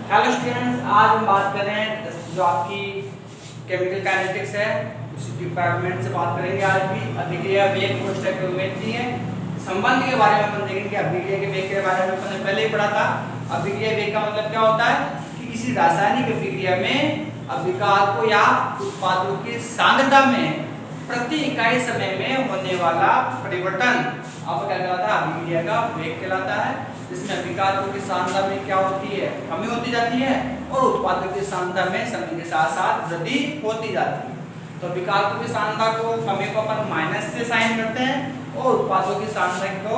Hello students, आज हम बात कर रहे हैं जो आपकी केमिकल काइनेटिक्स है उसी डिपार्टमेंट से बात करेंगे। आज भी अभिक्रिया वेग को स्टोइकियोमेट्री है संबंध के बारे में अपन देखेंगे। अभिक्रिया के वेग के बारे में अपन ने पहले ही पढ़ा था। अभिक्रिया वेग का मतलब क्या होता है कि किसी रासायनिक अभिक्रिया में अभिकार को या उत्पादों की सांद्रता में प्रति इकाई समय में होने वाला परिवर्तन आपको क्या कहलाता है? अभिक्रिया का वेग कहलाता है, जिसमें अभिकारकों की सांद्रता में क्या होती है? कमी होती जाती है और उत्पादों की सांद्रता में समय के साथ साथ वृद्धि होती जाती है। तो अभिकारकों की सांद्रता को कमी को अपन माइनस से साइन करते हैं और उत्पादों की सांद्रता को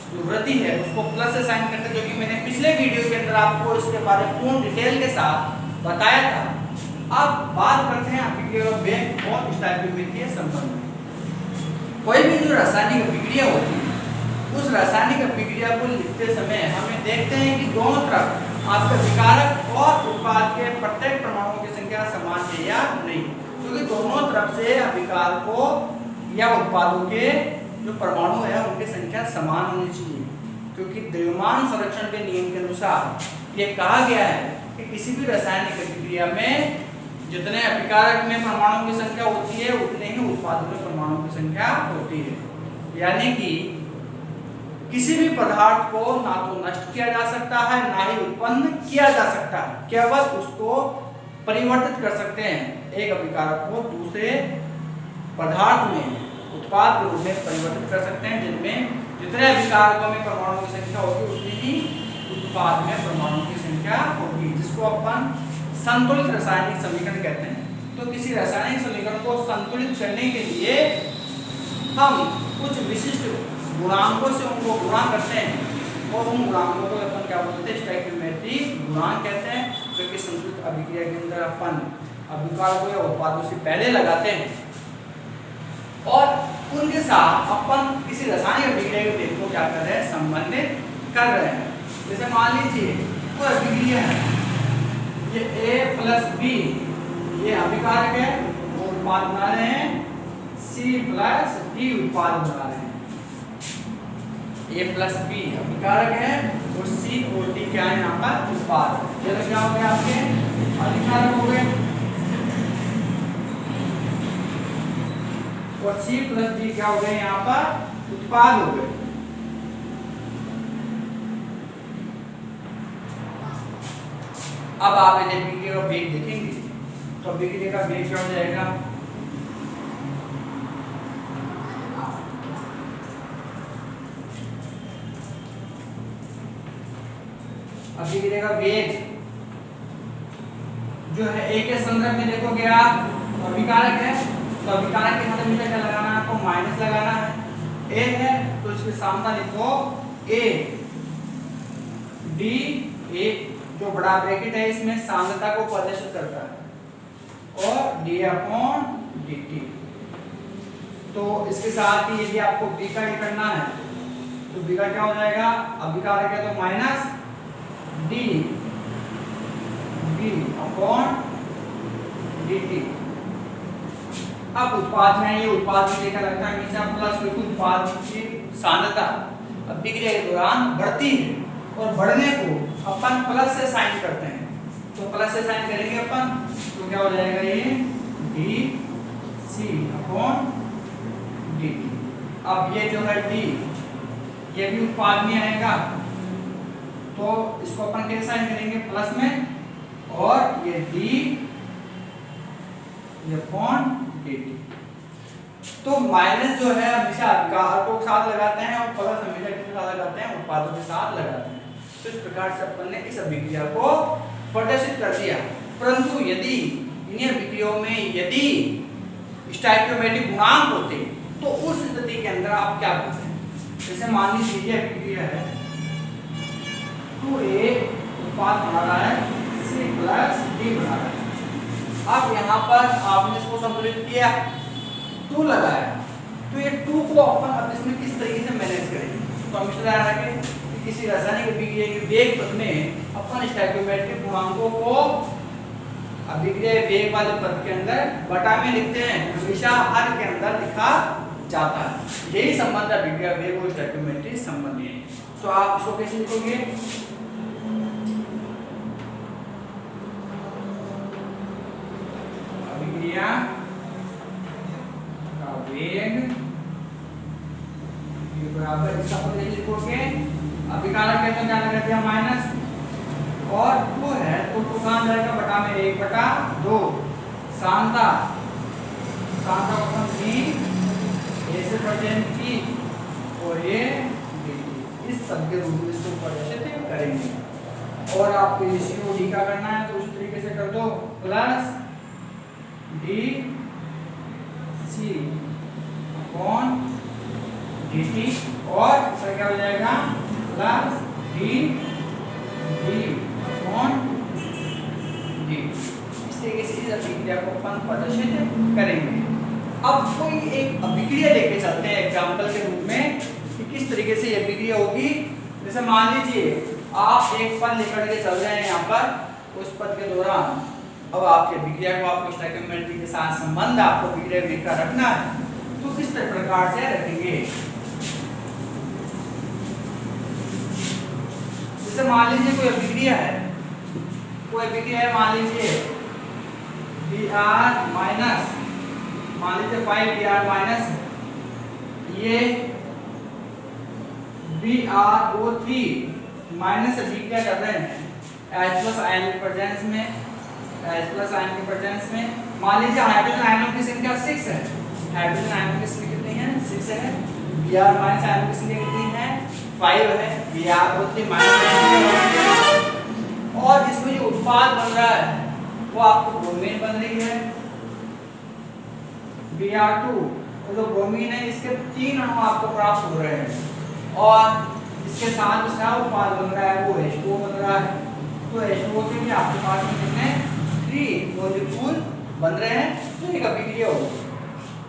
जो वृद्धि है उसको प्लस से साइन करते हैं, जो कि मैंने पिछले वीडियो के अंदर आपको इसके बारे में पूर्ण डिटेल के साथ बताया था। अब बात करते हैं अभिक्रिया वेग और स्टोइकियोमेट्री संबंध में। कोई भी जो रासायनिक अभिक्रिया होती है उस रासायनिक अभिक्रिया को लिखते समय हमें देखते हैं कि दोनों तरफ आपके अभिकारक और उत्पाद के प्रत्येक परमाणुओं की संख्या समान है या नहीं, क्योंकि दोनों तरफ से अभिकारकों या उत्पादों के जो परमाणु है उनकी संख्या समान होनी चाहिए, क्योंकि द्रव्यमान संरक्षण के नियम के अनुसार ये कहा गया है कि किसी भी रासायनिक अभिक्रिया में जितने अभिकारक में परमाणुओं की संख्या होती है उतने ही उत्पादों में परमाणुओं की संख्या होती है। यानी कि किसी भी पदार्थ को ना तो नष्ट किया जा सकता है ना ही उत्पन्न किया जा सकता है, केवल उसको परिवर्तित कर सकते हैं। एक अभिकारक को दूसरे पदार्थ में उत्पाद के रूप में परिवर्तित कर सकते हैं, जिनमें जितने अभिकारकों में परमाणुओं की संख्या होगी उतनी ही उत्पाद में परमाणुओं की संख्या होगी, जिसको अपन संतुलित रासायनिक समीकरण कहते हैं। तो किसी रासायनिक समीकरण को संतुलित करने के लिए हम कुछ विशिष्ट गुणांकों से उनको गुणा करते हैं और उन गुणांकों को अपन क्या बोलते हैं? स्टोइकियोमेट्री गुणांक कहते हैं, जो कि संतुलित अभिक्रिया के अंदर अपन अभिकारकों या उत्पादों से पहले लगाते हैं और उनके साथ अपन किसी रासायनिक अभिक्रिया के वेग को क्या कर रहे हैं? संबंधित कर रहे हैं। जैसे मान लीजिए कोई अभिक्रिया है, ये A प्लस B ये अभिकारक है वो उत्पाद बना रहे हैं, C प्लस D उत्पाद बना रहे हैं। A प्लस B अभिकारक है और C और D क्या है? यहाँ पर उत्पाद। ये तो क्या हो गया? आपके अभिकारक हो गए और C प्लस D क्या हो गए? यहाँ पर उत्पाद हो गए। अब आप इन्हें अभिक्रिया का वेग देखेंगे तो अभिक्रिया का वेग क्या हो जाएगा? अभिक्रिया का वेग जो है A के संदर्भ में देखोगे आप, अभिकारक है तो अभिकारक के मतलब क्या लगाना है? आपको माइनस लगाना है। A है तो इसके सामने लिखो A D A जो बड़ा ब्रैकेट है इसमें सांद्रता को प्रदर्शित करता है और d/dt। तो इसके साथ ही यदि आपको B का ही करना है तो B का क्या हो जाएगा? अभिकारक है तो माइनस d/dt। अब उत्पाद में ये उत्पाद में देखा लगता है हमेशा प्लस, क्योंकि उत्पाद की सांद्रता अभिक्रिया के दौरान बढ़ती है और बढ़ने को अपन प्लस से साइन करते हैं। तो प्लस से साइन करेंगे अपन तो क्या हो जाएगा? ये dC/dt। अब ये जो है D ये भी उत्पाद में आएगा तो इसको अपन कैसे साइन करेंगे? प्लस में, और ये D/dt। तो माइनस जो है हमेशा अभिकारकों के साथ लगाते हैं और प्लस हमेशा किसके साथ लगाते हैं? उत्पादों के साथ लगाते हैं। तो इस प्रकार से अपन ने इस अभिक्रिया को प्रदर्शित कर दिया। परंतु यदि इन्हीं अभिक्रियाओं में यदि स्टोइकियोमेट्री गुणांक होते तो उस स्थिति के अंदर आप क्या करते हैं? जैसे मान लीजिए ये अभिक्रिया है 2A उत्पाद बना रहा है, C प्लस D बना रहा है। अब यहाँ पर आपने इसको संतुलित किया, 2 लगाया, तो ये 2 को अपन अब इसमें किस तरीके से मैनेज करेंगे? तो हम इस तरह रखें कि किसी रासायनिक अभिक्रिया के वेग पद में अपन स्टोइकियोमेट्रिक गुणांकों को अभिक्रिया वेग वाले पद के अंदर बटा में लिखते हैं, हमेशा हर के अंदर लिखा जाता है। यही संबंध अभिक्रिया वेग और स्टोइकियोमेट्री संबंध है। तो आप इसको कैसे लिखोगे? हो जाएगा बटा में 1/2 सांता सांता का b a से परसेंट t और ये dt, इस सब के रूप में इसको प्रदर्शित करेंगे। और आपको COD का करना है तो उस तरीके से कर दो, प्लस dc अपॉन dt और इसका क्या हो जाएगा प्लस d अपॉन dt। इस तरीके से इस अभिक्रिया को अपन प्रदर्शित करेंगे। अब कोई एक अभिक्रिया लेके चलते हैं एग्जांपल के रूप में कि किस तरीके से ये अभिक्रिया होगी। जैसे मान लीजिए आप एक पद लेकर के चल रहे हैं यहाँ पर, उस पद के दौरान अब आपके अभिक्रिया को आपको स्टोइकियोमेट्री के साथ संबंध आपको अभिक्रिया का रखना है, तो किस प्रकार से रखेंगे। जैसे मान लीजिए कोई अभिक्रिया है, मान लीजिए Br माइनस, मान लीजिए 5Br माइनस ये BrO3 माइनस अभिक्रिया कर रहे हैं H प्लस आयन के प्रेजेंस में, मान लीजिए हाइड्रोजन आयनों की संख्या 6 है, हाइड्रोजन आयनों की संख्या कितनी है 6 है, Br माइनस आयनों की संख्या कितनी है 5 है, BrO3 माइनस, और इसमें जो उत्पाद बन रहा है वो आपको ब्रोमीन बन रही है Br2, तो जो ब्रोमीन है इसके 3 अणु आपको प्राप्त हो रहे हैं और इसके साथ उसका उत्पाद बन रहा है वो H2O बन रहा है। तो H2O के लिए आपके पास में कितने 3 मॉलिक्यूल बन रहे हैं, तो एक अभिक्रिया होगी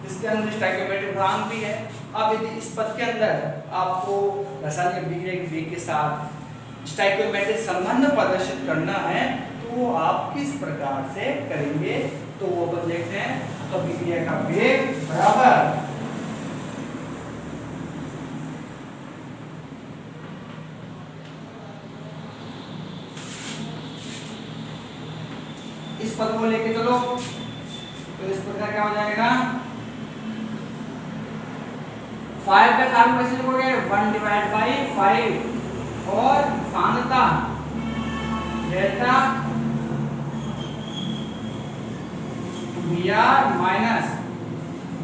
जिसके अंदर स्टोइकियोमेट्रिक गुणांक भी है। अब यदि इस पद के अंदर आपको रासायनिक अभिक्रिया के वेग के साथ स्टोइकियोमेट्रिक संबंध प्रदर्शित करना है तो वो आप किस प्रकार से करेंगे, तो वो अपन देखते हैं। तो अभिक्रिया का वेग बराबर इस पद को लेके चलो, तो इस पद का क्या हो जाएगा 5 का कार्बन कैसे लिखोगे 1/5 और सांद्रता delta Br minus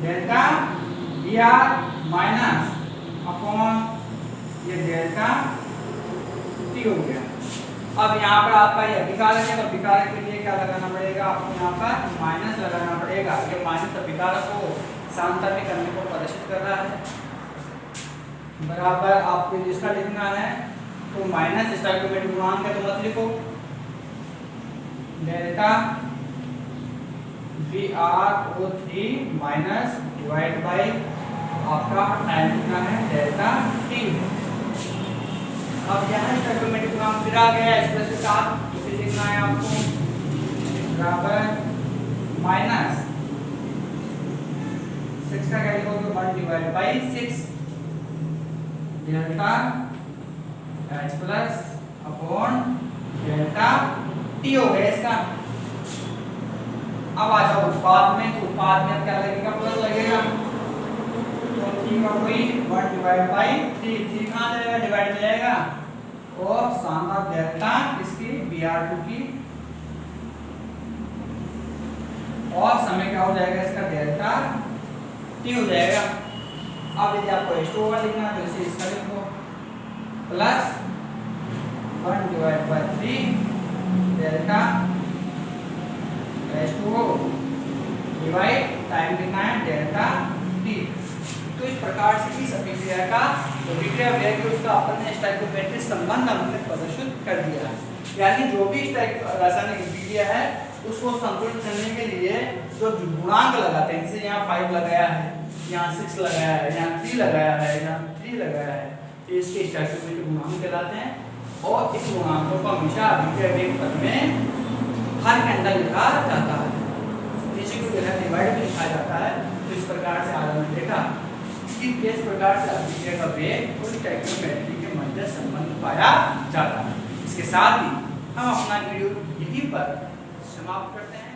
delta Br minus upon ये डेल्टा T हो गया। अब यहाँ पर आपका ये अभिकारक है, तो अभिकारक के लिए क्या लगाना पड़ेगा आपको, यहाँ पर माइनस लगाना पड़ेगा। ये माइनस अभिकारक को सांता में करने को प्रदर्शित कर रहा है, बराबर आपको जिसका लिखना है तो माइनस स्टोइकियोमेट्रिक गुणांक है तो मत लिखो, delta BrO3 minus divide by आपका टाइम लिखना है डेल्टा T। अब यहाँ स्टोइकियोमेट्रिक गुणांक फिर आ गया इस प्लस के साथ, तो फिर लिखना है आपको बराबर माइनस 6 का क्या लिखोगे 1/6 delta H plus upon delta T हो गया इसका। अब आ जाओ उत्पाद में, तो उत्पाद में क्या लगेगा प्लस लगेगा, तो 3 का कोई 1/3 3 कहाँ जाएगा डिवाइड में जाएगा और सांता डेल्टा इसकी Br2 की और समय क्या हो जाएगा इसका डेल्टा T हो जाएगा। अब यदि आपको H2O लिखना है तो इसे इसका लिखो plus 1/3 delta H2O divide time कितना है डेल्टा T। तो इस प्रकार से इस अभिक्रिया का अभिक्रिया वेग उसका अपन ने स्टोइकियोमेट्रिक संबंध हमने प्रदर्शित कर दिया है। यानी जो भी रासायनिक अभिक्रिया है उसको संतुलित करने के लिए जो गुणांक लगाते हैं, जैसे यहाँ 5 लगाया है, यहाँ 6 लगाया है, यहाँ 3 लगाया है, यहाँ 3 लगाया है, तो इसके स्टोइकियोमेट्रिक गुणांक कहलाते हैं। और इस गुणांकों को हमेशा अभिक्रिया वेग पद में हर के अंदर लिखा जाता है, नीचे को डिवाइड में लिखा जाता है। तो इस प्रकार से आज हमने देखा कि किस प्रकार से अभिक्रिया का वेग और स्टोइकियोमेट्री के मध्य संबंध पाया जाता है। इसके साथ ही हम अपना वीडियो यहीं पर समाप्त करते हैं।